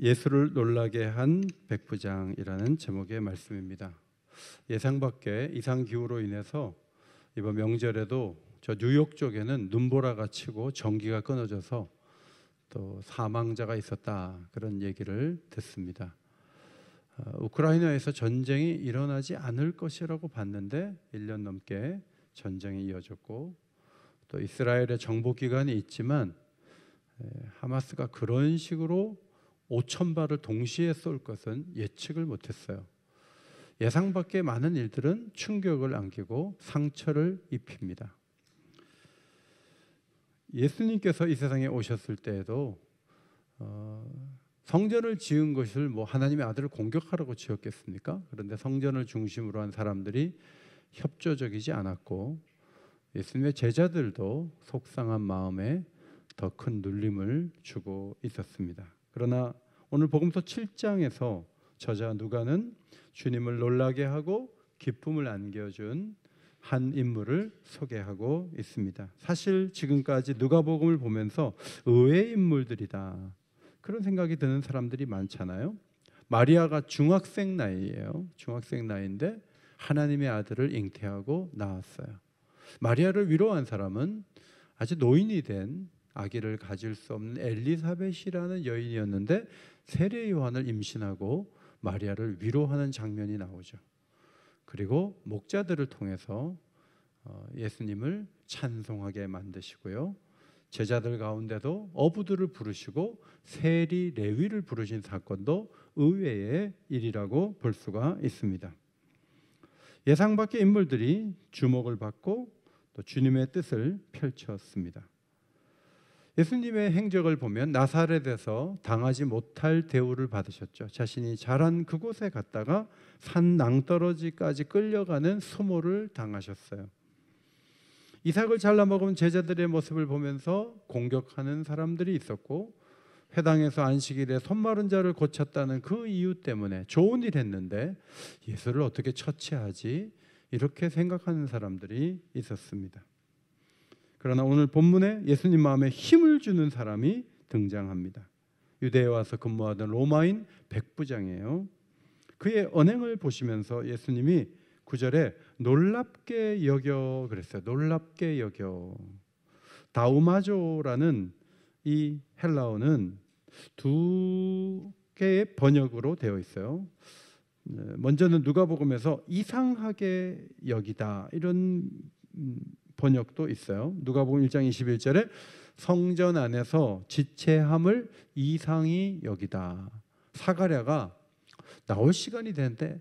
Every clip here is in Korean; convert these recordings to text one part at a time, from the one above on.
예수를 놀라게 한 백부장이라는 제목의 말씀입니다. 예상 밖의 이상 기후로 인해서 이번 명절에도 저 뉴욕 쪽에는 눈보라가 치고 전기가 끊어져서 또 사망자가 있었다, 그런 얘기를 듣습니다. 우크라이나에서 전쟁이 일어나지 않을 것이라고 봤는데 1년 넘게 전쟁이 이어졌고, 또 이스라엘의 정보기관이 있지만 하마스가 그런 식으로 5,000발을 동시에 쏠 것은 예측을 못했어요. 예상 밖의 많은 일들은 충격을 안기고 상처를 입힙니다. 예수님께서 이 세상에 오셨을 때에도 성전을 지은 것을 하나님의 아들을 공격하라고 지었겠습니까? 그런데 성전을 중심으로 한 사람들이 협조적이지 않았고, 예수님의 제자들도 속상한 마음에 더 큰 눌림을 주고 있었습니다. 그러나 오늘 복음서 7장에서 저자 누가는 주님을 놀라게 하고 기쁨을 안겨준 한 인물을 소개하고 있습니다. 사실 지금까지 누가복음을 보면서 의외의 인물들이다, 그런 생각이 드는 사람들이 많잖아요. 마리아가 중학생 나이예요. 중학생 나이인데 하나님의 아들을 잉태하고 낳았어요. 마리아를 위로한 사람은 아직 노인이 된 아기를 가질 수 없는 엘리사벳이라는 여인이었는데 세례 요한을 임신하고 마리아를 위로하는 장면이 나오죠. 그리고 목자들을 통해서 예수님을 찬송하게 만드시고요, 제자들 가운데도 어부들을 부르시고 세리 레위를 부르신 사건도 의외의 일이라고 볼 수가 있습니다. 예상 밖의 인물들이 주목을 받고 또 주님의 뜻을 펼쳤습니다. 예수님의 행적을 보면 나사렛에서 당하지 못할 대우를 받으셨죠. 자신이 자란 그곳에 갔다가 산 낭떠러지까지 끌려가는 수모를 당하셨어요. 이삭을 잘라 먹은 제자들의 모습을 보면서 공격하는 사람들이 있었고, 회당에서 안식일에 손 마른 자를 고쳤다는 그 이유 때문에 좋은 일 했는데 예수를 어떻게 처치하지, 이렇게 생각하는 사람들이 있었습니다. 그러나 오늘 본문에 예수님 마음에 힘을 주는 사람이 등장합니다. 유대에 와서 근무하던 로마인 백부장이에요. 그의 언행을 보시면서 예수님이 9절에 놀랍게 여겨 그랬어요. 놀랍게 여겨. 다우마조라는 이 헬라어는 두 개의 번역으로 되어 있어요. 먼저는 누가복음에서 이상하게 여기다, 이런 번역도 있어요. 누가복음 1장 21절에 성전 안에서 지체함을 이상히 여기다. 사가랴가 나올 시간이 되는데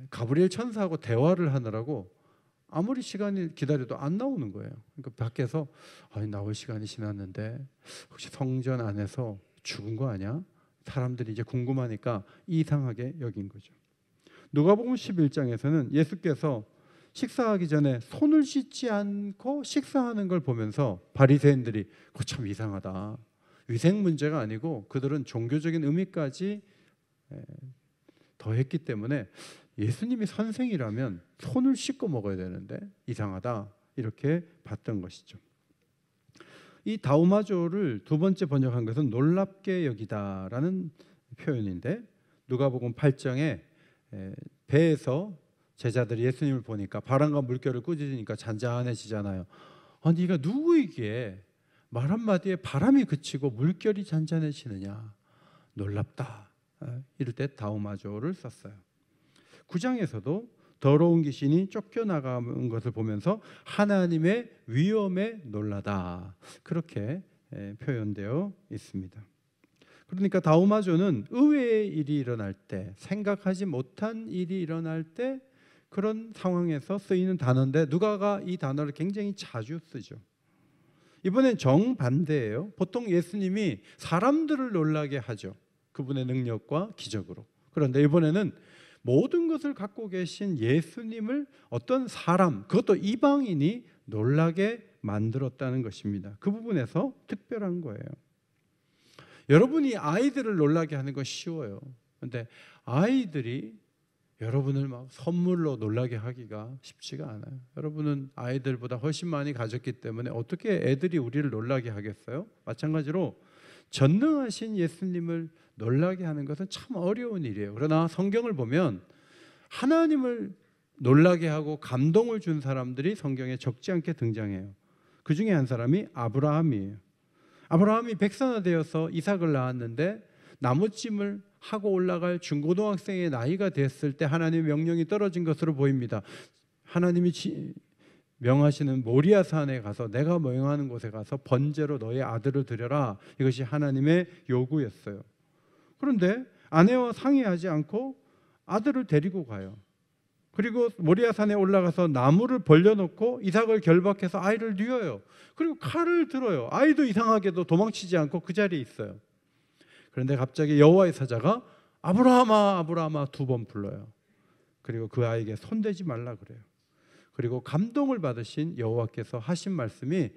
가브리엘 천사하고 대화를 하느라고 아무리 시간이 기다려도 안 나오는 거예요. 그러니까 밖에서 나올 시간이 지났는데 혹시 성전 안에서 죽은 거 아니야? 사람들이 이제 궁금하니까 이상하게 여긴 거죠. 누가복음 11장에서는 예수께서 식사하기 전에 손을 씻지 않고 식사하는 걸 보면서 바리새인들이 그거 참 이상하다. 위생 문제가 아니고 그들은 종교적인 의미까지 더했기 때문에 예수님이 선생이라면 손을 씻고 먹어야 되는데 이상하다, 이렇게 봤던 것이죠. 이 다우마조를 두 번째 번역한 것은 놀랍게 여기다라는 표현인데, 누가복음 8장에 배에서 제자들이 예수님을 보니까 바람과 물결을 꾸짖으니까 잔잔해지잖아요. 네가 누구이기에 말 한마디에 바람이 그치고 물결이 잔잔해지느냐, 놀랍다, 이럴 때 다우마조를 썼어요. 9장에서도 더러운 귀신이 쫓겨나가는 것을 보면서 하나님의 위엄에 놀라다, 그렇게 표현되어 있습니다. 그러니까 다우마조는 의외의 일이 일어날 때, 생각하지 못한 일이 일어날 때 그런 상황에서 쓰이는 단어인데, 누가가 이 단어를 굉장히 자주 쓰죠. 이번엔 정반대예요. 보통 예수님이 사람들을 놀라게 하죠, 그분의 능력과 기적으로. 그런데 이번에는 모든 것을 갖고 계신 예수님을 어떤 사람, 그것도 이방인이 놀라게 만들었다는 것입니다. 그 부분에서 특별한 거예요. 여러분이 아이들을 놀라게 하는 건 쉬워요. 그런데 아이들이 여러분을 막 선물로 놀라게 하기가 쉽지가 않아요. 여러분은 아이들보다 훨씬 많이 가졌기 때문에 어떻게 애들이 우리를 놀라게 하겠어요? 마찬가지로 전능하신 예수님을 놀라게 하는 것은 참 어려운 일이에요. 그러나 성경을 보면 하나님을 놀라게 하고 감동을 준 사람들이 성경에 적지 않게 등장해요. 그 중에 한 사람이 아브라함이에요. 아브라함이 백사나 되어서 이삭을 낳았는데 나무찜을 하고 올라갈 중고등학생의 나이가 됐을 때 하나님의 명령이 떨어진 것으로 보입니다. 하나님이 명하시는 모리아 산에 가서 내가 명하는 곳에 가서 번제로 너의 아들을 드려라. 이것이 하나님의 요구였어요. 그런데 아내와 상의하지 않고 아들을 데리고 가요. 그리고 모리아 산에 올라가서 나무를 벌려놓고 이삭을 결박해서 아이를 뉘어요. 그리고 칼을 들어요. 아이도 이상하게도 도망치지 않고 그 자리에 있어요. 그런데 갑자기 여호와의 사자가 아브라함아 아브라함아 2번 불러요. 그리고 그 아이에게 손대지 말라 그래요. 그리고 감동을 받으신 여호와께서 하신 말씀이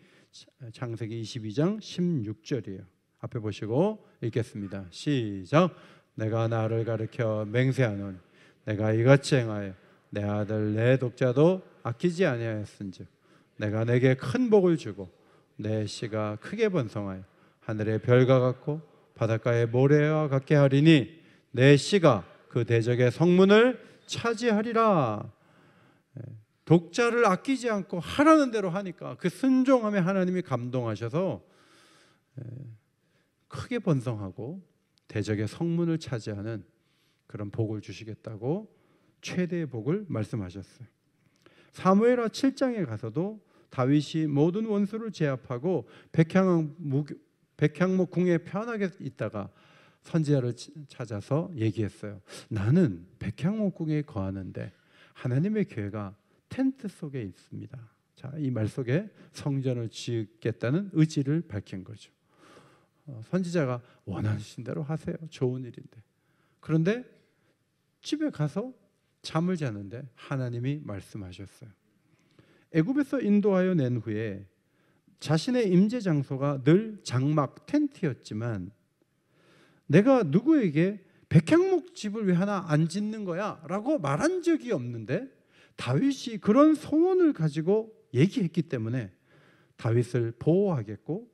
창세기 22장 16절이에요. 앞에 보시고 읽겠습니다. 시작. 내가 나를 가르쳐 맹세하노니 내가 이같이 행하여 내 아들 내 독자도 아끼지 아니하였은즉 내가 내게 큰 복을 주고 내 씨가 크게 번성하여 하늘의 별과 같고 바닷가의 모래와 같게 하리니 내 씨가 그 대적의 성문을 차지하리라. 독자를 아끼지 않고 하라는 대로 하니까 그 순종함에 하나님이 감동하셔서 크게 번성하고 대적의 성문을 차지하는 그런 복을 주시겠다고 최대의 복을 말씀하셨어요. 사무엘하 7장에 가서도 다윗이 모든 원수를 제압하고 백향목 궁에 편하게 있다가 선지자를 찾아서 얘기했어요. 나는 백향목 궁에 거하는데 하나님의 교회가 텐트 속에 있습니다. 자, 이 말 속에 성전을 짓겠다는 의지를 밝힌 거죠. 선지자가 원하신 대로 하세요. 좋은 일인데. 그런데 집에 가서 잠을 자는데 하나님이 말씀하셨어요. 애굽에서 인도하여 낸 후에 자신의 임재 장소가 늘 장막 텐트였지만 내가 누구에게 백향목 집을 왜 하나 안 짓는 거야? 라고 말한 적이 없는데 다윗이 그런 소원을 가지고 얘기했기 때문에 다윗을 보호하겠고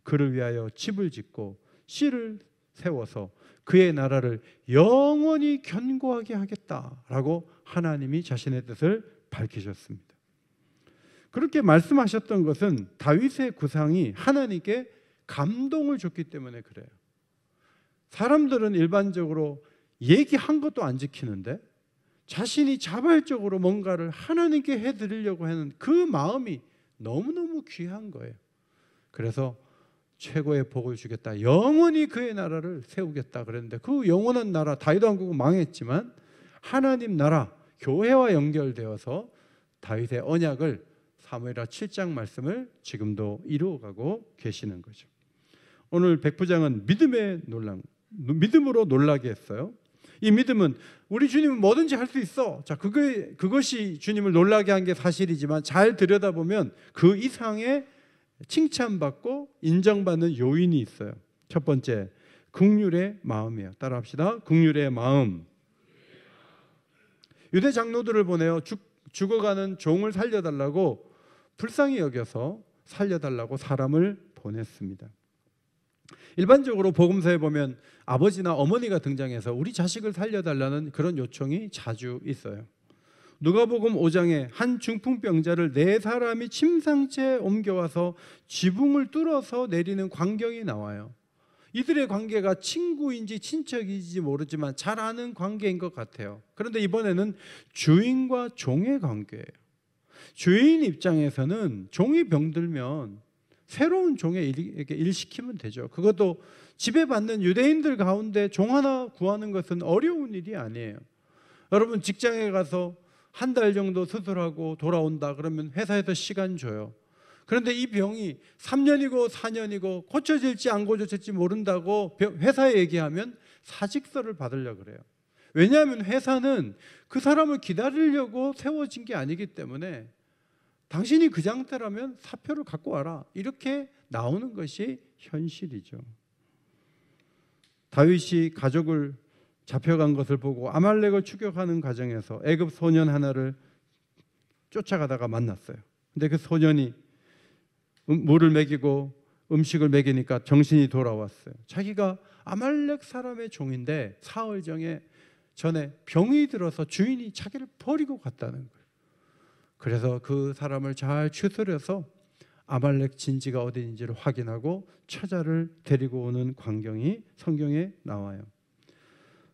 그를 위하여 집을 짓고 씨를 세워서 그의 나라를 영원히 견고하게 하겠다라고 하나님이 자신의 뜻을 밝히셨습니다. 그렇게 말씀하셨던 것은 다윗의 구상이 하나님께 감동을 줬기 때문에 그래요. 사람들은 일반적으로 얘기한 것도 안 지키는데 자신이 자발적으로 뭔가를 하나님께 해드리려고 하는 그 마음이 너무너무 귀한 거예요. 그래서 최고의 복을 주겠다. 영원히 그의 나라를 세우겠다 그랬는데 그 영원한 나라 다윗 왕국은 망했지만 하나님 나라 교회와 연결되어서 다윗의 언약을 사무엘하 7장 말씀을 지금도 이루어가고 계시는 거죠. 오늘 백부장은 믿음으로 놀라게 했어요. 이 믿음은 우리 주님은 뭐든지 할 수 있어. 자, 그것이 주님을 놀라게 한 게 사실이지만 잘 들여다보면 그 이상의 칭찬받고 인정받는 요인이 있어요. 첫 번째, 긍휼의 마음이에요. 따라합시다. 긍휼의 마음. 유대 장로들을 보내어 죽어가는 종을 살려달라고 불쌍히 여겨서 살려달라고 사람을 보냈습니다. 일반적으로 복음서에 보면 아버지나 어머니가 등장해서 우리 자식을 살려달라는 그런 요청이 자주 있어요. 누가복음 5장에 한 중풍병자를 4사람이 침상채에 옮겨와서 지붕을 뚫어서 내리는 광경이 나와요. 이들의 관계가 친구인지 친척인지 모르지만 잘 아는 관계인 것 같아요. 그런데 이번에는 주인과 종의 관계예요. 주인 입장에서는 종이 병들면 새로운 종에게 일 시키면 되죠. 그것도 지배받는 유대인들 가운데 종 하나 구하는 것은 어려운 일이 아니에요. 여러분 직장에 가서 한 달 정도 수술하고 돌아온다 그러면 회사에서 시간 줘요. 그런데 이 병이 3년이고 4년이고 고쳐질지 안 고쳐질지 모른다고 회사에 얘기하면 사직서를 받으려고 그래요. 왜냐하면 회사는 그 사람을 기다리려고 세워진 게 아니기 때문에 당신이 그 상태라면 사표를 갖고 와라. 이렇게 나오는 것이 현실이죠. 다윗이 가족을 잡혀간 것을 보고 아말렉을 추격하는 과정에서 애굽 소년 하나를 쫓아가다가 만났어요. 근데 그 소년이 물을 먹이고 음식을 먹이니까 정신이 돌아왔어요. 자기가 아말렉 사람의 종인데 사흘 전에 병이 들어서 주인이 자기를 버리고 갔다는 거예요. 그래서 그 사람을 잘 추스려서 아말렉 진지가 어디인지를 확인하고 처자를 데리고 오는 광경이 성경에 나와요.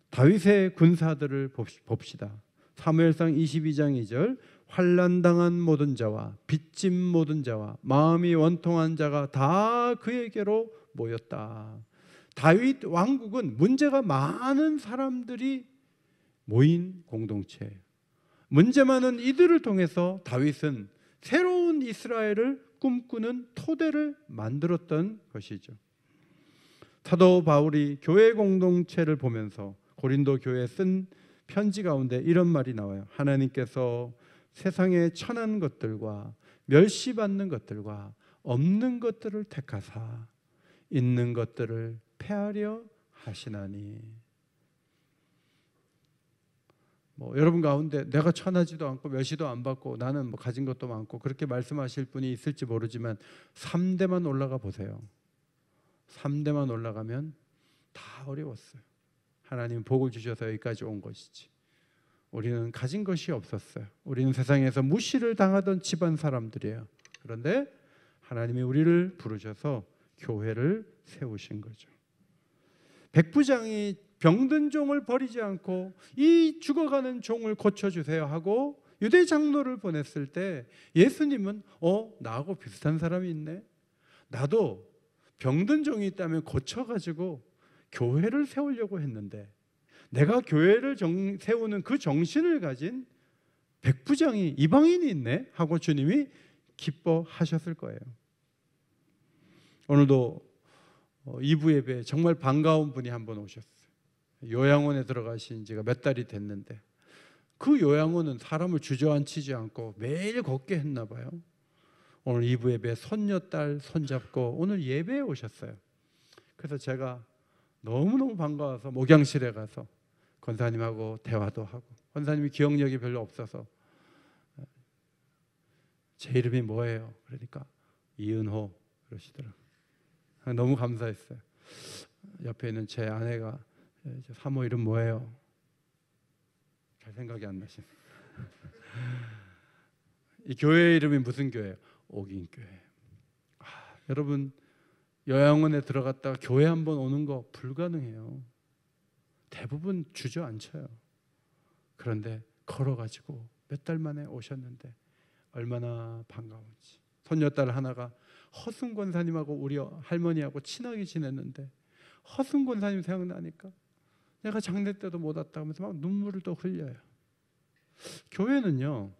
다윗의 군사들을 봅시다. 사무엘상 22장 2절, 환난당한 모든 자와 빚진 모든 자와 마음이 원통한 자가 다 그에게로 모였다. 다윗 왕국은 문제가 많은 사람들이 모인 공동체예요. 문제 많은 이들을 통해서 다윗은 새로운 이스라엘을 꿈꾸는 토대를 만들었던 것이죠. 사도 바울이 교회 공동체를 보면서 고린도 교회에 쓴 편지 가운데 이런 말이 나와요. 하나님께서 세상의 천한 것들과 멸시받는 것들과 없는 것들을 택하사 있는 것들을 폐하려 하시나니. 여러분 가운데 내가 천하지도 않고 멸시도 안 받고 나는 가진 것도 많고 그렇게 말씀하실 분이 있을지 모르지만 3대만 올라가 보세요. 3대만 올라가면 다 어려웠어요. 하나님 복을 주셔서 여기까지 온 것이지. 우리는 가진 것이 없었어요. 우리는 세상에서 무시를 당하던 집안 사람들이에요. 그런데 하나님이 우리를 부르셔서 교회를 세우신 거죠. 백부장이 병든 종을 버리지 않고 이 죽어가는 종을 고쳐주세요 하고 유대 장로를 보냈을 때 예수님은 나하고 비슷한 사람이 있네. 나도 병든 종이 있다면 고쳐가지고 교회를 세우려고 했는데 내가 교회를 세우는 그 정신을 가진 백부장이 이방인이 있네 하고 주님이 기뻐하셨을 거예요. 오늘도 2부 예배에 정말 반가운 분이 한 분 오셨어요. 요양원에 들어가신 지가 몇 달이 됐는데 그 요양원은 사람을 주저앉히지 않고 매일 걷게 했나 봐요. 오늘 2부 예배에 손녀딸 손잡고 오늘 예배에 오셨어요. 그래서 제가 너무너무 반가워서 목양실에 가서 권사님하고 대화도 하고, 권사님이 기억력이 별로 없어서 제 이름이 뭐예요? 그러니까 이은호 그러시더라고요. 너무 감사했어요. 옆에 있는 제 아내가 사모 이름 뭐예요? 잘 생각이 안 나시네. 이 교회 이름이 무슨 교회예요? 옥인교회. 여러분 요양원에 들어갔다가 교회 한번 오는 거 불가능해요. 대부분 주저앉혀요. 그런데 걸어가지고 몇 달 만에 오셨는데 얼마나 반가운지. 손녀딸 하나가 허순 권사님하고 우리 할머니하고 친하게 지냈는데 허순 권사님 생각나니까 내가 장례 때도 못 왔다 하면서 막 눈물을 또 흘려요. 교회는요,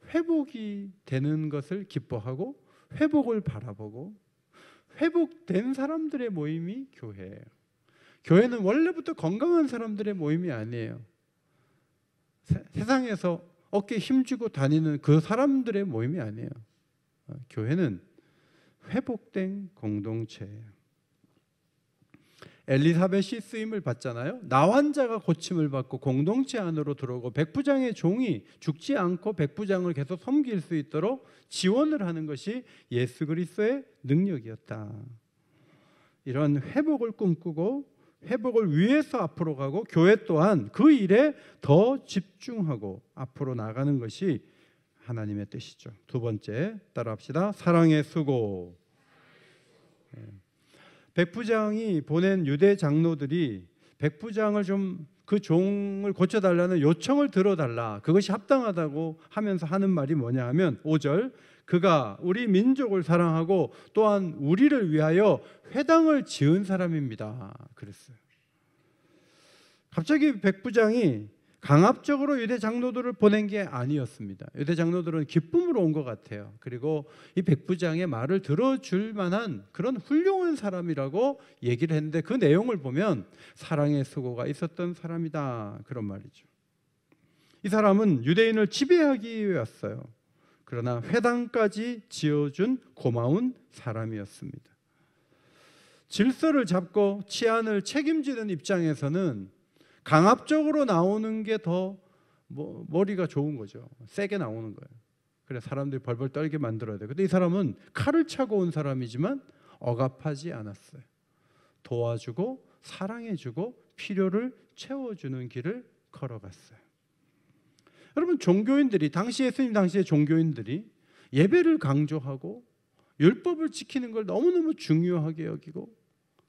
회복이 되는 것을 기뻐하고 회복을 바라보고 회복된 사람들의 모임이 교회예요. 교회는 원래부터 건강한 사람들의 모임이 아니에요. 세상에서 어깨에 힘주고 다니는 그 사람들의 모임이 아니에요. 교회는 회복된 공동체예요. 엘리사벳이 쓰임을 받잖아요. 나환자가 고침을 받고 공동체 안으로 들어오고 백부장의 종이 죽지 않고 백부장을 계속 섬길 수 있도록 지원을 하는 것이 예수 그리스도의 능력이었다. 이런 회복을 꿈꾸고 회복을 위해서 앞으로 가고 교회 또한 그 일에 더 집중하고 앞으로 나가는 것이 하나님의 뜻이죠. 두 번째 따라합시다. 사랑의 수고. 백부장이 보낸 유대 장로들이 백부장을 좀 그 종을 고쳐달라는 요청을 들어달라, 그것이 합당하다고 하면서 하는 말이 뭐냐 하면 5절, 그가 우리 민족을 사랑하고 또한 우리를 위하여 회당을 지은 사람입니다 그랬어요. 갑자기 백부장이 강압적으로 유대 장로들을 보낸 게 아니었습니다. 유대 장로들은 기쁨으로 온 것 같아요. 그리고 이 백부장의 말을 들어줄 만한 그런 훌륭한 사람이라고 얘기를 했는데 그 내용을 보면 사랑의 수고가 있었던 사람이다, 그런 말이죠. 이 사람은 유대인을 지배하기 위해 왔어요. 그러나 회당까지 지어준 고마운 사람이었습니다. 질서를 잡고 치안을 책임지는 입장에서는 강압적으로 나오는 게 더 머리가 좋은 거죠. 세게 나오는 거예요. 그래서 사람들이 벌벌 떨게 만들어야 돼요. 근데 이 사람은 칼을 차고 온 사람이지만 억압하지 않았어요. 도와주고 사랑해주고 필요를 채워주는 길을 걸어갔어요. 여러분, 종교인들이, 당시 예수님 당시의 종교인들이 예배를 강조하고 율법을 지키는 걸 너무너무 중요하게 여기고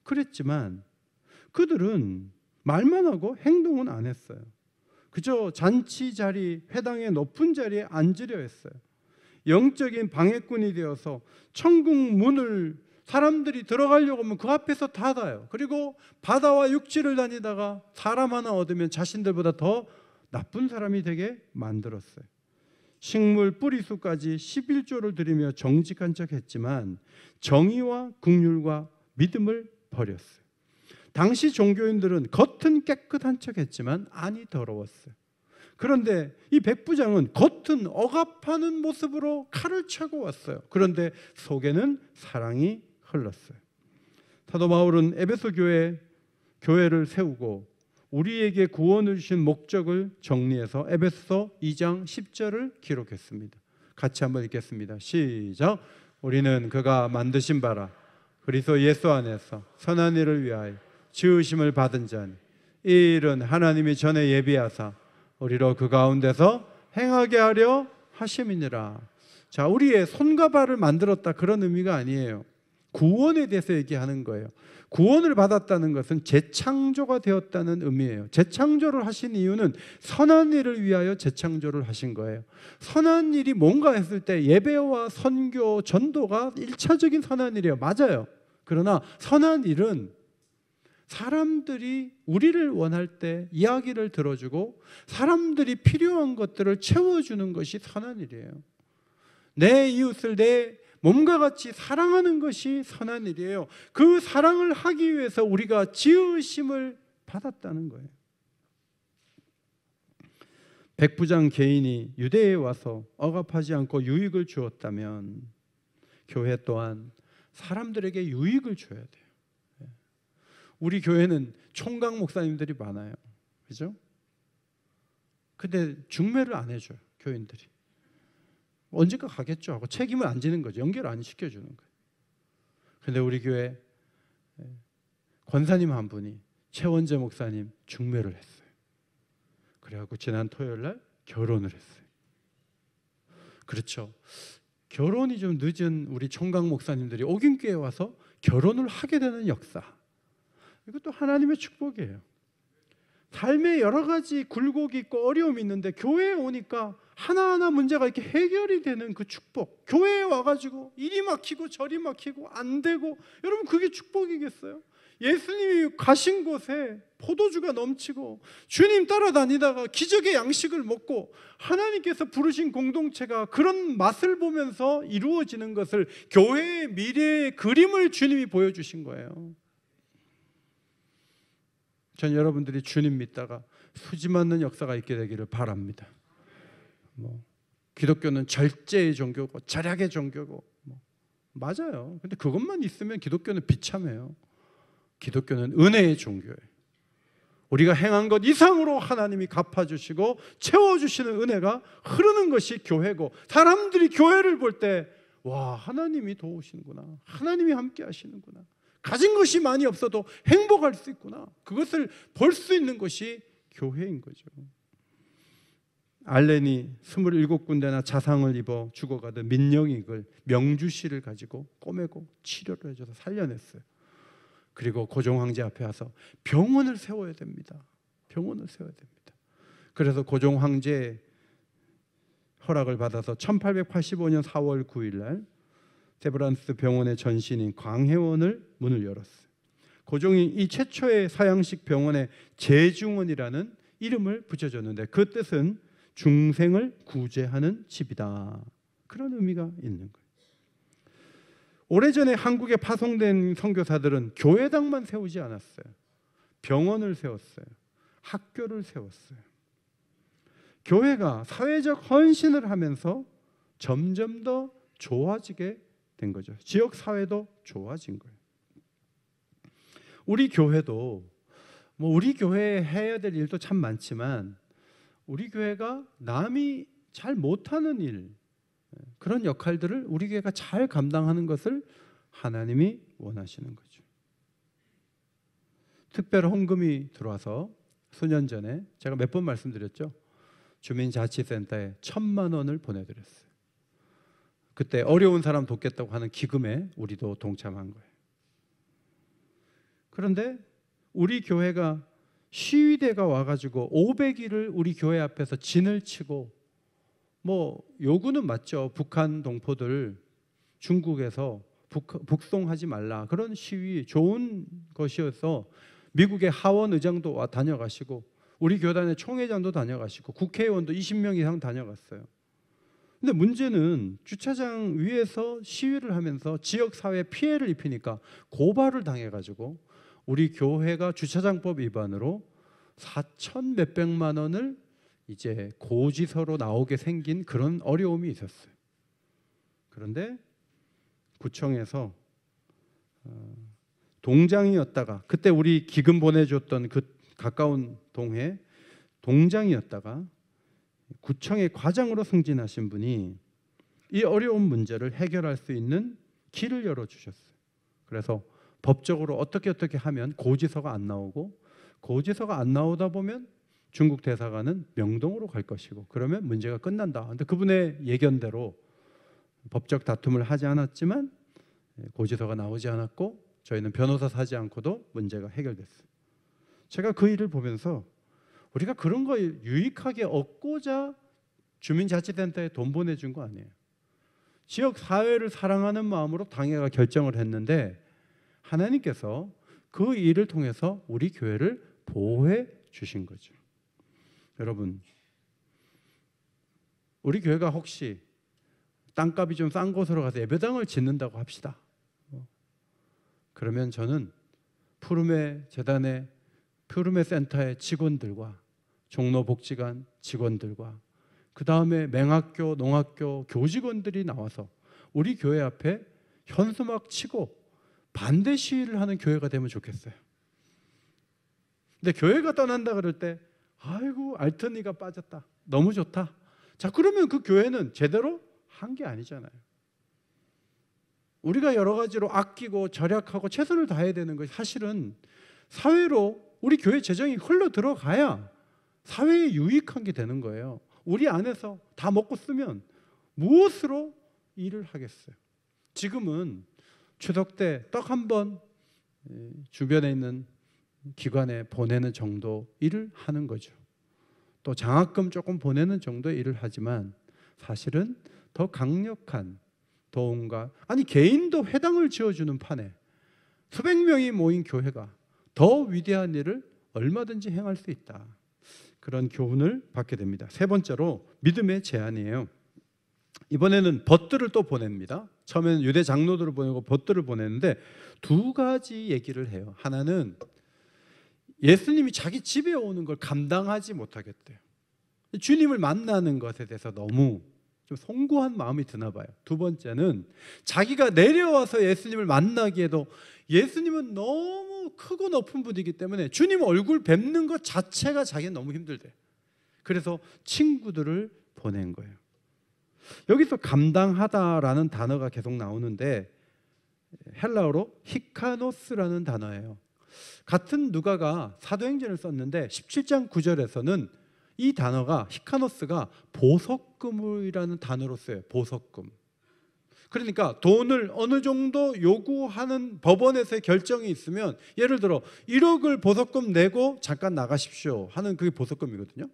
그랬지만 그들은 말만 하고 행동은 안 했어요. 그저 잔치 자리, 회당의 높은 자리에 앉으려 했어요. 영적인 방해꾼이 되어서 천국 문을 사람들이 들어가려고 하면 그 앞에서 닫아요. 그리고 바다와 육지를 다니다가 사람 하나 얻으면 자신들보다 더 나쁜 사람이 되게 만들었어요. 식물 뿌리수까지 11조를 드리며 정직한 척 했지만 정의와 긍휼과 믿음을 버렸어요. 당시 종교인들은 겉은 깨끗한 척 했지만 안이 더러웠어요. 그런데 이 백부장은 겉은 억압하는 모습으로 칼을 차고 왔어요. 그런데 속에는 사랑이 흘렀어요. 사도 바울은 에베소 교회를 세우고 우리에게 구원을 주신 목적을 정리해서 에베소 2장 10절을 기록했습니다. 같이 한번 읽겠습니다. 시작. 우리는 그가 만드신 바라 그리스도 예수 안에서 선한 일을 위하여 지으심을 받은 자니 이 일은 하나님이 전에 예비하사 우리로 그 가운데서 행하게 하려 하심이니라. 자, 우리의 손과 발을 만들었다, 그런 의미가 아니에요. 구원에 대해서 얘기하는 거예요. 구원을 받았다는 것은 재창조가 되었다는 의미예요. 재창조를 하신 이유는 선한 일을 위하여 재창조를 하신 거예요. 선한 일이 뭔가 했을 때 예배와 선교, 전도가 1차적인 선한 일이에요. 맞아요. 그러나 선한 일은 사람들이 우리를 원할 때 이야기를 들어주고 사람들이 필요한 것들을 채워주는 것이 선한 일이에요. 내 이웃을 내 몸과 같이 사랑하는 것이 선한 일이에요. 그 사랑을 하기 위해서 우리가 지으심을 받았다는 거예요. 백부장 개인이 유대에 와서 억압하지 않고 유익을 주었다면 교회 또한 사람들에게 유익을 줘야 돼요. 우리 교회는 총각 목사님들이 많아요. 그죠? 근데 중매를 안 해줘요, 교인들이. 언젠가 가겠죠 하고 책임을 안 지는 거죠. 연결 안 시켜주는 거예요. 근데 우리 교회 권사님 한 분이 최원재 목사님 중매를 했어요. 그래갖고 지난 토요일 날 결혼을 했어요. 그렇죠. 결혼이 좀 늦은 우리 총각 목사님들이 옥인교회에 와서 결혼을 하게 되는 역사, 이것도 하나님의 축복이에요. 삶에 여러 가지 굴곡이 있고 어려움이 있는데 교회에 오니까 하나하나 문제가 이렇게 해결이 되는 그 축복. 교회에 와가지고 이리 막히고 저리 막히고 안 되고, 여러분 그게 축복이겠어요? 예수님이 가신 곳에 포도주가 넘치고 주님 따라다니다가 기적의 양식을 먹고 하나님께서 부르신 공동체가 그런 맛을 보면서 이루어지는 것을, 교회의 미래의 그림을 주님이 보여주신 거예요. 전 여러분들이 주님 믿다가 수지 맞는 역사가 있게 되기를 바랍니다. 기독교는 절제의 종교고 절약의 종교고 맞아요. 근데 그것만 있으면 기독교는 비참해요. 기독교는 은혜의 종교예요. 우리가 행한 것 이상으로 하나님이 갚아주시고 채워주시는 은혜가 흐르는 것이 교회고, 사람들이 교회를 볼 때 와, 하나님이 도우시는구나, 하나님이 함께 하시는구나, 가진 것이 많이 없어도 행복할 수 있구나, 그것을 볼 수 있는 것이 교회인 거죠. 알렌이 27군데나 자상을 입어 죽어가던 민영익을 명주씨를 가지고 꼬매고 치료를 해줘서 살려냈어요. 그리고 고종 황제 앞에 와서 병원을 세워야 됩니다. 병원을 세워야 됩니다. 그래서 고종 황제의 허락을 받아서 1885년 4월 9일 날 세브란스 병원의 전신인 광해원을 문을 열었어요. 고종이 이 최초의 서양식 병원에 재중원이라는 이름을 붙여줬는데 그 뜻은 중생을 구제하는 집이다, 그런 의미가 있는 거예요. 오래전에 한국에 파송된 선교사들은 교회당만 세우지 않았어요. 병원을 세웠어요. 학교를 세웠어요. 교회가 사회적 헌신을 하면서 점점 더 좋아지게 된 거죠. 지역 사회도 좋아진 거예요. 우리 교회도 우리 교회에 해야 될 일도 참 많지만 우리 교회가 남이 잘 못하는 일, 그런 역할들을 우리 교회가 잘 감당하는 것을 하나님이 원하시는 거죠. 특별 헌금이 들어와서 수년 전에 제가 몇 번 말씀드렸죠. 주민자치센터에 1,000만 원을 보내드렸어요. 그때 어려운 사람 돕겠다고 하는 기금에 우리도 동참한 거예요. 그런데 우리 교회가 시위대가 와가지고 500일을 우리 교회 앞에서 진을 치고, 뭐 요구는 맞죠. 북한 동포들 중국에서 북송하지 말라, 그런 시위 좋은 것이어서 미국의 하원 의장도 다녀가시고 우리 교단의 총회장도 다녀가시고 국회의원도 20명 이상 다녀갔어요. 근데 문제는 주차장 위에서 시위를 하면서 지역사회에 피해를 입히니까 고발을 당해가지고 우리 교회가 주차장법 위반으로 4천 몇백만 원을 이제 고지서로 나오게 생긴 그런 어려움이 있었어요. 그런데 구청에서 동장이었다가, 그때 우리 기금 보내줬던 그 가까운 동해 동장이었다가 구청의 과장으로 승진하신 분이 이 어려운 문제를 해결할 수 있는 길을 열어주셨어요. 그래서 법적으로 어떻게 하면 고지서가 안 나오고, 고지서가 안 나오다 보면 중국 대사관은 명동으로 갈 것이고, 그러면 문제가 끝난다. 근데 그분의 예견대로 법적 다툼을 하지 않았지만 고지서가 나오지 않았고 저희는 변호사 사지 않고도 문제가 해결됐어요. 제가 그 일을 보면서 우리가 그런 거 유익하게 얻고자 주민자치센터에 돈 보내준 거 아니에요. 지역 사회를 사랑하는 마음으로 당회가 결정을 했는데 하나님께서 그 일을 통해서 우리 교회를 보호해 주신 거죠. 여러분, 우리 교회가 혹시 땅값이 좀 싼 곳으로 가서 예배당을 짓는다고 합시다. 그러면 저는 푸르메 재단의 푸르메 센터의 직원들과 종로복지관 직원들과 그 다음에 맹학교, 농학교 교직원들이 나와서 우리 교회 앞에 현수막 치고 반대 시위를 하는 교회가 되면 좋겠어요. 근데 교회가 떠난다 그럴 때 아이고 알턴이가 빠졌다, 너무 좋다. 자, 그러면 그 교회는 제대로 한 게 아니잖아요. 우리가 여러 가지로 아끼고 절약하고 최선을 다해야 되는 것이 사실은 사회로 우리 교회 재정이 흘러 들어가야 사회에 유익한 게 되는 거예요. 우리 안에서 다 먹고 쓰면 무엇으로 일을 하겠어요? 지금은 추석 때 떡 한 번 주변에 있는 기관에 보내는 정도 일을 하는 거죠. 또 장학금 조금 보내는 정도의 일을 하지만 사실은 더 강력한 도움과, 아니 개인도 회당을 지어주는 판에 수백 명이 모인 교회가 더 위대한 일을 얼마든지 행할 수 있다. 그런 교훈을 받게 됩니다. 세 번째로 믿음의 제안이에요. 이번에는 벗들을 또 보냅니다. 처음에는 유대 장로들을 보내고 벗들을 보냈는데 두 가지 얘기를 해요. 하나는 예수님이 자기 집에 오는 걸 감당하지 못하겠대요. 주님을 만나는 것에 대해서 너무 좀 송구한 마음이 드나 봐요. 두 번째는 자기가 내려와서 예수님을 만나기에도 예수님은 너무 크고 높은 분이기 때문에 주님 얼굴 뵙는 것 자체가 자기는 너무 힘들대. 그래서 친구들을 보낸 거예요. 여기서 감당하다라는 단어가 계속 나오는데 헬라어로 히카노스라는 단어예요. 같은 누가가 사도행전을 썼는데 17장 9절에서는 이 단어가 히카노스가 보석금이라는 단어로 써요. 보석금. 그러니까 돈을 어느 정도 요구하는 법원에서의 결정이 있으면, 예를 들어 1억을 보석금 내고 잠깐 나가십시오 하는 그게 보석금이거든요.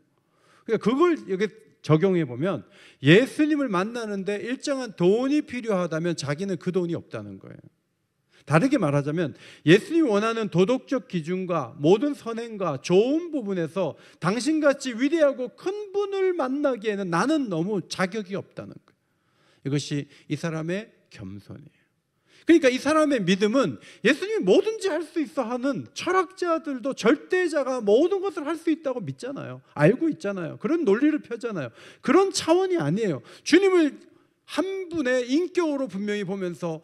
그러니까 그걸 여기 적용해 보면 예수님을 만나는데 일정한 돈이 필요하다면 자기는 그 돈이 없다는 거예요. 다르게 말하자면 예수님이 원하는 도덕적 기준과 모든 선행과 좋은 부분에서 당신같이 위대하고 큰 분을 만나기에는 나는 너무 자격이 없다는 거예요. 이것이 이 사람의 겸손이에요. 그러니까 이 사람의 믿음은 예수님이 뭐든지 할 수 있어 하는 철학자들도 절대자가 모든 것을 할 수 있다고 믿잖아요. 알고 있잖아요. 그런 논리를 펴잖아요. 그런 차원이 아니에요. 주님을 한 분의 인격으로 분명히 보면서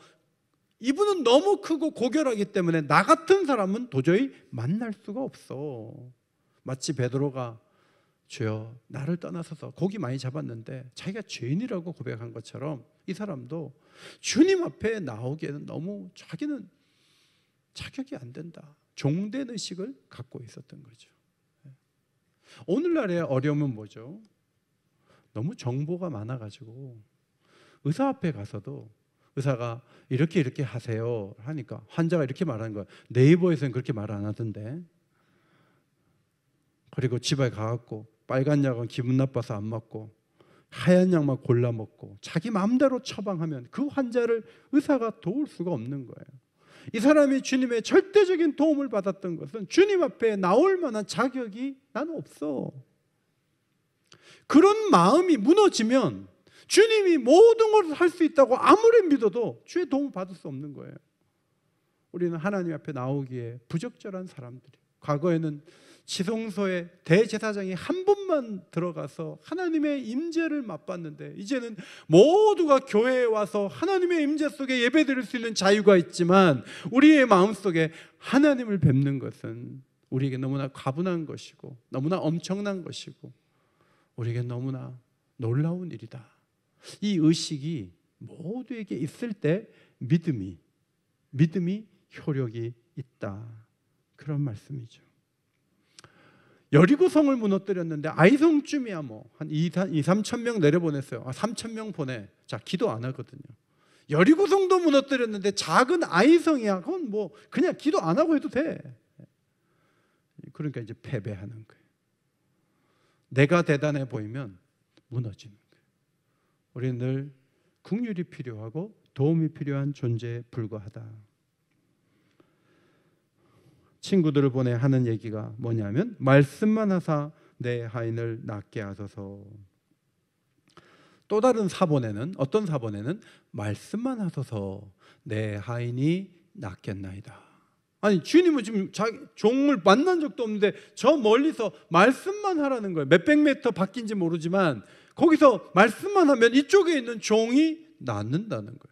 이분은 너무 크고 고결하기 때문에 나 같은 사람은 도저히 만날 수가 없어. 마치 베드로가 주여 나를 떠나서서 고기 많이 잡았는데 자기가 죄인이라고 고백한 것처럼 이 사람도 주님 앞에 나오기에는 너무 자기는 자격이 안 된다, 종된 의식을 갖고 있었던 거죠. 오늘날의 어려움은 뭐죠? 너무 정보가 많아가지고 의사 앞에 가서도 의사가 이렇게 하세요 하니까 환자가 이렇게 말하는 거야. 네이버에서는 그렇게 말 안 하던데. 그리고 집에 가갖고 빨간 약은 기분 나빠서 안 먹고 하얀 약만 골라 먹고 자기 마음대로 처방하면 그 환자를 의사가 도울 수가 없는 거예요. 이 사람이 주님의 절대적인 도움을 받았던 것은 주님 앞에 나올 만한 자격이 나는 없어. 그런 마음이 무너지면 주님이 모든 것을 할 수 있다고 아무리 믿어도 주의 도움을 받을 수 없는 거예요. 우리는 하나님 앞에 나오기에 부적절한 사람들이, 과거에는 지성소에 대제사장이 한 번만 들어가서 하나님의 임재를 맛봤는데 이제는 모두가 교회에 와서 하나님의 임재 속에 예배드릴 수 있는 자유가 있지만 우리의 마음속에 하나님을 뵙는 것은 우리에게 너무나 과분한 것이고 너무나 엄청난 것이고 우리에게 너무나 놀라운 일이다. 이 의식이 모두에게 있을 때 믿음이 효력이 있다, 그런 말씀이죠. 여리고성을 무너뜨렸는데 아이성쯤이야 뭐 한 2-3천 명 내려보냈어요. 3천 명 보내. 자, 기도 안 하거든요. 여리고성도 무너뜨렸는데 작은 아이성이야. 그건 뭐 그냥 기도 안 하고 해도 돼. 그러니까 이제 패배하는 거예요. 내가 대단해 보이면 무너지는 거예요. 우리는 늘 긍휼이 필요하고 도움이 필요한 존재에 불과하다. 친구들을 보내 하는 얘기가 뭐냐면 말씀만 하사 내 하인을 낫게 하소서. 또 다른 사본에는, 어떤 사본에는 말씀만 하소서 내 하인이 낫겠나이다. 아니, 주님은 지금 자기 종을 만난 적도 없는데 저 멀리서 말씀만 하라는 거예요. 몇백 미터 바뀐지 모르지만 거기서 말씀만 하면 이쪽에 있는 종이 낫는다는 거예요.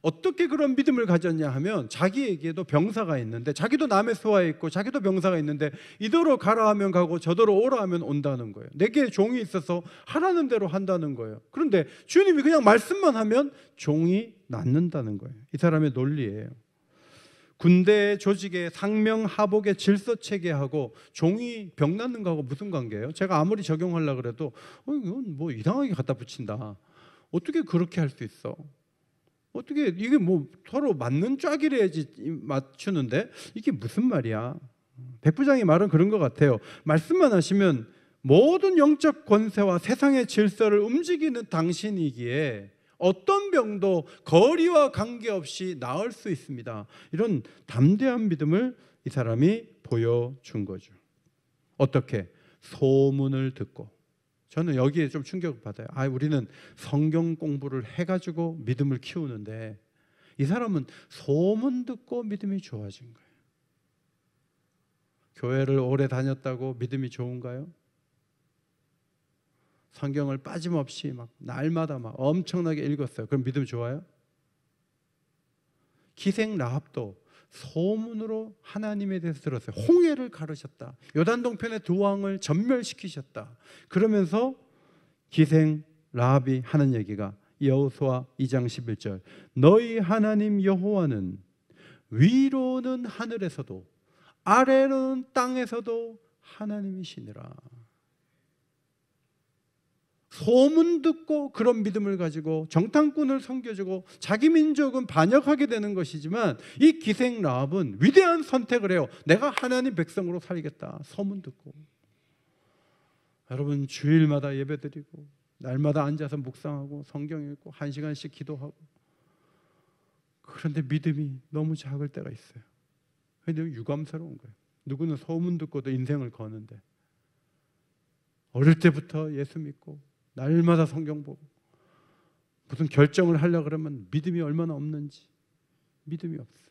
어떻게 그런 믿음을 가졌냐 하면 자기에게도 병사가 있는데 자기도 남의 소아에 있고 자기도 병사가 있는데 이더러 가라 하면 가고 저더러 오라 하면 온다는 거예요. 내게 종이 있어서 하라는 대로 한다는 거예요. 그런데 주님이 그냥 말씀만 하면 종이 낫는다는 거예요. 이 사람의 논리예요. 군대의 조직의 상명하복의 질서체계하고 종이 병 낫는 거하고 무슨 관계예요? 제가 아무리 적용하려고 그래도 이건 뭐 이상하게 갖다 붙인다. 어떻게 그렇게 할 수 있어? 어떻게 이게 뭐 서로 맞는 짝이래야지 맞추는데 이게 무슨 말이야? 백부장의 말은 그런 것 같아요. 말씀만 하시면 모든 영적 권세와 세상의 질서를 움직이는 당신이기에 어떤 병도 거리와 관계없이 나을 수 있습니다. 이런 담대한 믿음을 이 사람이 보여준 거죠. 어떻게? 소문을 듣고. 저는 여기에 좀 충격을 받아요. 우리는 성경 공부를 해가지고 믿음을 키우는데 이 사람은 소문 듣고 믿음이 좋아진 거예요. 교회를 오래 다녔다고 믿음이 좋은가요? 성경을 빠짐없이 막 날마다 막 엄청나게 읽었어요. 그럼 믿음 좋아요? 기생 라합도 소문으로 하나님에 대해서 들었어요. 홍해를 가르셨다. 요단 동편의 두 왕을 전멸시키셨다. 그러면서 기생 라합이 하는 얘기가 여호수아 2장 11절 너희 하나님 여호와는 위로는 하늘에서도 아래로는 땅에서도 하나님이시니라. 소문 듣고 그런 믿음을 가지고 정탐꾼을 섬겨주고 자기 민족은 반역하게 되는 것이지만 이 기생 라합은 위대한 선택을 해요. 내가 하나님 백성으로 살겠다. 소문 듣고. 여러분 주일마다 예배드리고 날마다 앉아서 묵상하고 성경 읽고 1시간씩 기도하고 그런데 믿음이 너무 작을 때가 있어요. 근데 유감스러운 거예요. 누구는 소문 듣고도 인생을 거는데 어릴 때부터 예수 믿고 날마다 성경 보고 무슨 결정을 하려고 그러면 믿음이 얼마나 없는지 믿음이 없어요.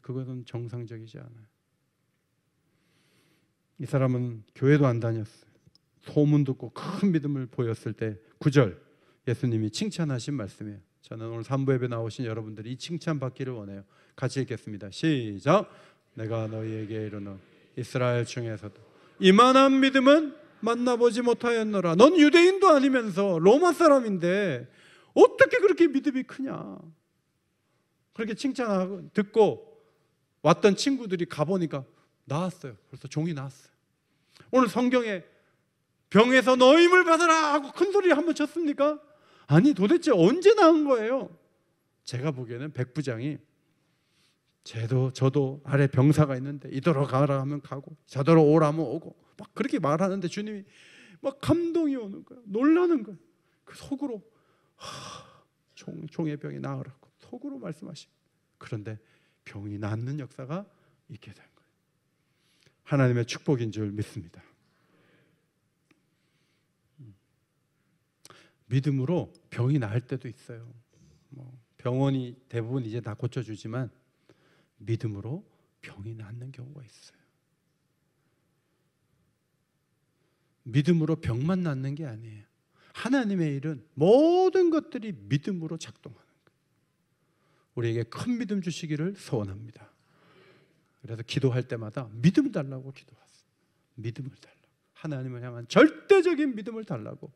그것은 정상적이지 않아요. 이 사람은 교회도 안 다녔어요. 소문 듣고 큰 믿음을 보였을 때 9절 예수님이 칭찬하신 말씀이에요. 저는 오늘 3부 예배 나오신 여러분들이 이 칭찬 받기를 원해요. 같이 읽겠습니다. 시작. 내가 너희에게 이르노 이스라엘 중에서도 이만한 믿음은 만나보지 못하였노라. 넌 유대인도 아니면서 로마 사람인데 어떻게 그렇게 믿음이 크냐. 그렇게 칭찬하고 듣고 왔던 친구들이 가보니까 나았어요. 벌써 종이 나왔어요. 오늘 성경에 병에서 너임을 받아라 하고 큰 소리 한번 쳤습니까? 아니, 도대체 언제 나은 거예요? 제가 보기에는 백부장이 저도 아래 병사가 있는데 이더러 가라 하면 가고 저더러 오라 하면 오고 막 그렇게 말하는데 주님이 막 감동이 오는 거예요. 놀라는 거예요. 그 속으로 종의 병이 나으라고 속으로 말씀하시고, 그런데 병이 낫는 역사가 있게 된 거예요. 하나님의 축복인 줄 믿습니다. 믿음으로 병이 나을 때도 있어요. 병원이 대부분 이제 다 고쳐주지만 믿음으로 병이 낫는 경우가 있어요. 믿음으로 병만 낫는 게 아니에요. 하나님의 일은 모든 것들이 믿음으로 작동하는 거예요. 우리에게 큰 믿음 주시기를 소원합니다. 그래서 기도할 때마다 믿음 달라고 기도하세요. 믿음을 달라고, 하나님을 향한 절대적인 믿음을 달라고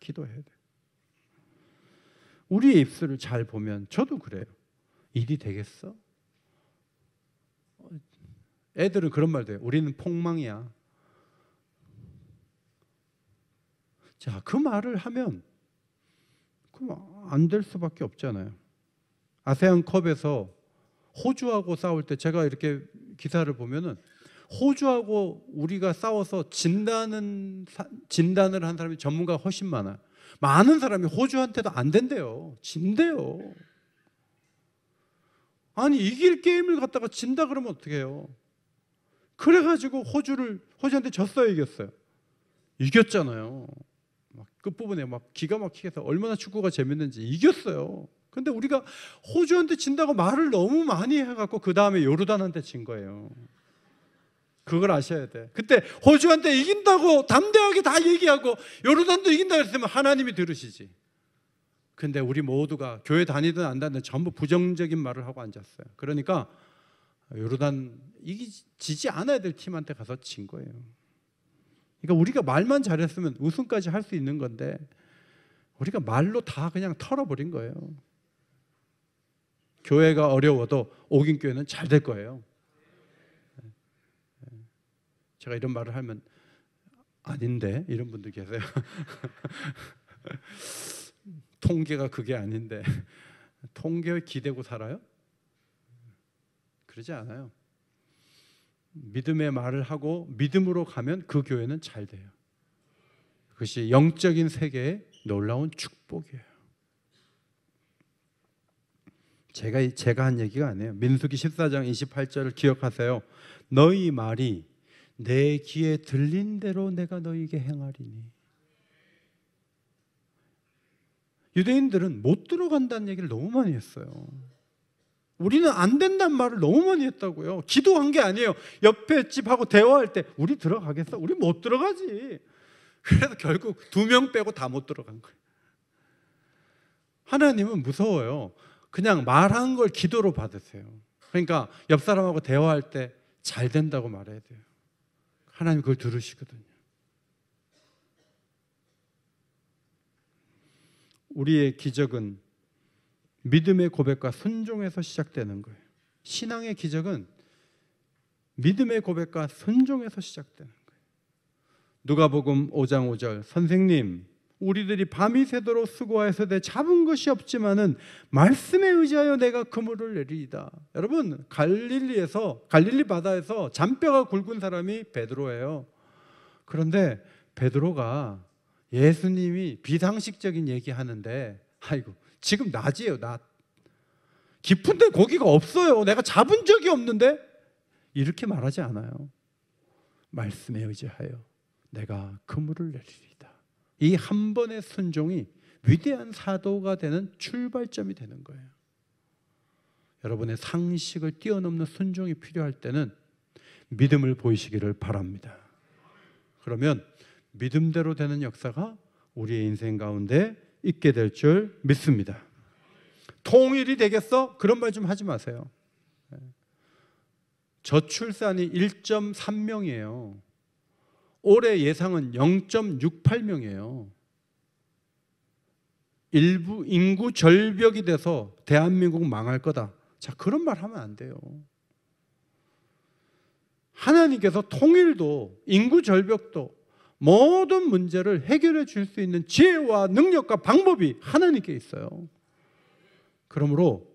기도해야 돼요. 우리의 입술을 잘 보면 저도 그래요. 일이 되겠어? 애들은 그런 말도 해요. 우리는 폭망이야. 자, 그 말을 하면 안 될 수밖에 없잖아요. 아세안컵에서 호주하고 싸울 때 제가 이렇게 기사를 보면은 호주하고 우리가 싸워서 진단을 한 사람이 전문가가 훨씬 많아요. 많은 사람이 호주한테도 안 된대요. 진대요. 아니, 이길 게임을 갖다가 진다 그러면 어떻게 해요? 그래가지고 호주한테 졌어요, 이겼어요? 이겼잖아요. 막 끝부분에 막 기가 막히게 해서 얼마나 축구가 재밌는지 이겼어요. 근데 우리가 호주한테 진다고 말을 너무 많이 해갖고 그 다음에 요르단한테 진 거예요. 그걸 아셔야 돼. 그때 호주한테 이긴다고 담대하게 다 얘기하고 요르단도 이긴다 그랬으면 하나님이 들으시지. 근데 우리 모두가 교회 다니든 안 다니든 전부 부정적인 말을 하고 앉았어요. 그러니까 요르단 지지 않아야 될 팀한테 가서 진 거예요. 그러니까 우리가 말만 잘했으면 우승까지 할 수 있는 건데 우리가 말로 다 그냥 털어버린 거예요. 교회가 어려워도 옥인교회는 잘 될 거예요. 제가 이런 말을 하면 아닌데 이런 분들 계세요. 통계가 그게 아닌데 통계에 기대고 살아요? 그러지 않아요. 믿음의 말을 하고 믿음으로 가면 그 교회는 잘 돼요. 그것이 영적인 세계의 놀라운 축복이에요. 제가 한 얘기가 아니에요. 민수기 14장 28절을 기억하세요. 너희 말이 내 귀에 들린 대로 내가 너희에게 행하리니. 유대인들은 못 들어간다는 얘기를 너무 많이 했어요. 우리는 안 된다는 말을 너무 많이 했다고요. 기도한 게 아니에요. 옆에 집하고 대화할 때 우리 들어가겠어? 우리 못 들어가지. 그래서 결국 2명 빼고 다 못 들어간 거예요. 하나님은 무서워요. 그냥 말한 걸 기도로 받으세요. 그러니까 옆 사람하고 대화할 때 잘 된다고 말해야 돼요. 하나님 그걸 들으시거든요. 우리의 기적은 믿음의 고백과 순종에서 시작되는 거예요. 신앙의 기적은 믿음의 고백과 순종에서 시작되는 거예요. 누가복음 5장 5절 선생님 우리들이 밤이 새도록 수고하여서 잡은 것이 없지만은 말씀에 의지하여 내가 그물을 내리이다. 여러분 갈릴리 바다에서 잔뼈가 굵은 사람이 베드로예요. 그런데 베드로가 예수님이 비상식적인 얘기하는데 아이고 지금 낮이에요. 낮. 깊은데 고기가 없어요. 내가 잡은 적이 없는데 이렇게 말하지 않아요. 말씀에 의지하여 내가 그물을 내리리다. 이 한 번의 순종이 위대한 사도가 되는 출발점이 되는 거예요. 여러분의 상식을 뛰어넘는 순종이 필요할 때는 믿음을 보이시기를 바랍니다. 그러면 믿음대로 되는 역사가 우리의 인생 가운데 있게 될 줄 믿습니다. 통일이 되겠어? 그런 말 좀 하지 마세요. 저출산이 1.3명이에요. 올해 예상은 0.68명이에요. 일부 인구 절벽이 돼서 대한민국 망할 거다. 자, 그런 말 하면 안 돼요. 하나님께서 통일도 인구 절벽도 모든 문제를 해결해 줄 수 있는 지혜와 능력과 방법이 하나님께 있어요. 그러므로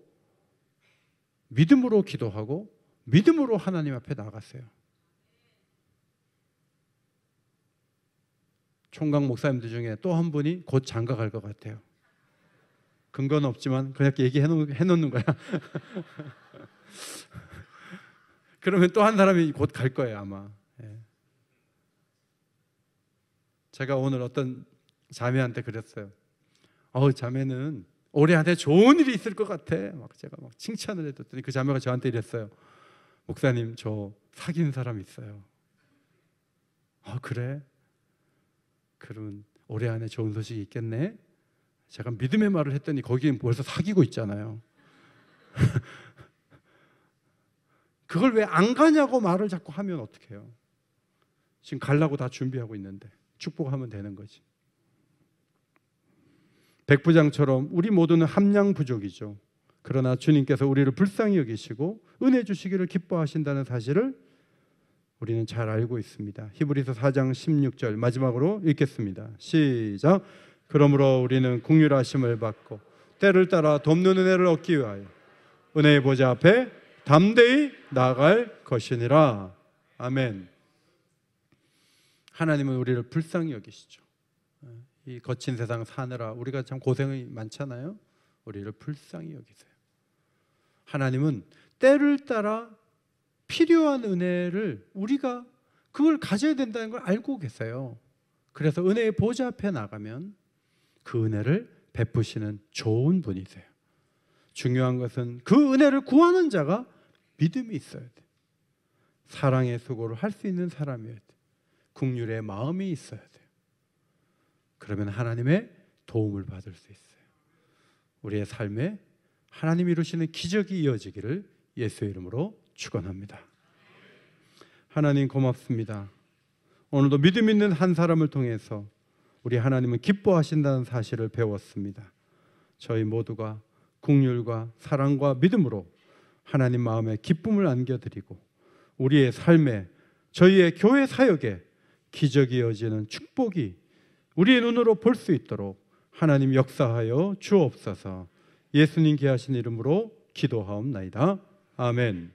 믿음으로 기도하고 믿음으로 하나님 앞에 나가세요. 총각 목사님들 중에 또 한 분이 곧 장가 갈 것 같아요. 근거는 없지만 그냥 얘기해 놓는 거야. 그러면 또 한 사람이 곧 갈 거예요, 아마. 제가 오늘 어떤 자매한테 그랬어요. 자매는 올해 한해 좋은 일이 있을 것 같아. 제가 칭찬을 해줬더니 그 자매가 저한테 이랬어요. 목사님, 저 사귄 사람 있어요. 그래? 그러면 올해 안에 좋은 소식이 있겠네? 제가 믿음의 말을 했더니 거기엔 벌써 사귀고 있잖아요. 그걸 왜 안 가냐고 말을 자꾸 하면 어떡해요? 지금 가려고 다 준비하고 있는데 축복하면 되는 거지. 백부장처럼 우리 모두는 함량 부족이죠. 그러나 주님께서 우리를 불쌍히 여기시고 은혜 주시기를 기뻐하신다는 사실을 우리는 잘 알고 있습니다. 히브리서 4장 16절 마지막으로 읽겠습니다. 시작. 그러므로 우리는 긍휼하심을 받고 때를 따라 돕는 은혜를 얻기 위하여 은혜의 보좌 앞에 담대히 나아갈 것이니라. 아멘. 하나님은 우리를 불쌍히 여기시죠. 이 거친 세상 사느라 우리가 참 고생이 많잖아요. 우리를 불쌍히 여기세요. 하나님은 때를 따라 필요한 은혜를 우리가 그걸 가져야 된다는 걸 알고 계세요. 그래서 은혜의 보좌 앞에 나가면 그 은혜를 베푸시는 좋은 분이세요. 중요한 것은 그 은혜를 구하는 자가 믿음이 있어야 돼요. 사랑의 수고를 할 수 있는 사람이어야 돼요. 긍휼의 마음이 있어야 돼요. 그러면 하나님의 도움을 받을 수 있어요. 우리의 삶에 하나님이 이루시는 기적이 이어지기를 예수의 이름으로 축원합니다. 하나님 고맙습니다. 오늘도 믿음 있는 한 사람을 통해서 우리 하나님은 기뻐하신다는 사실을 배웠습니다. 저희 모두가 긍휼과 사랑과 믿음으로 하나님 마음에 기쁨을 안겨드리고 우리의 삶에 저희의 교회 사역에 기적이 이어지는 축복이 우리의 눈으로 볼 수 있도록 하나님 역사하여 주옵소서. 예수님 귀하신 이름으로 기도하옵나이다. 아멘.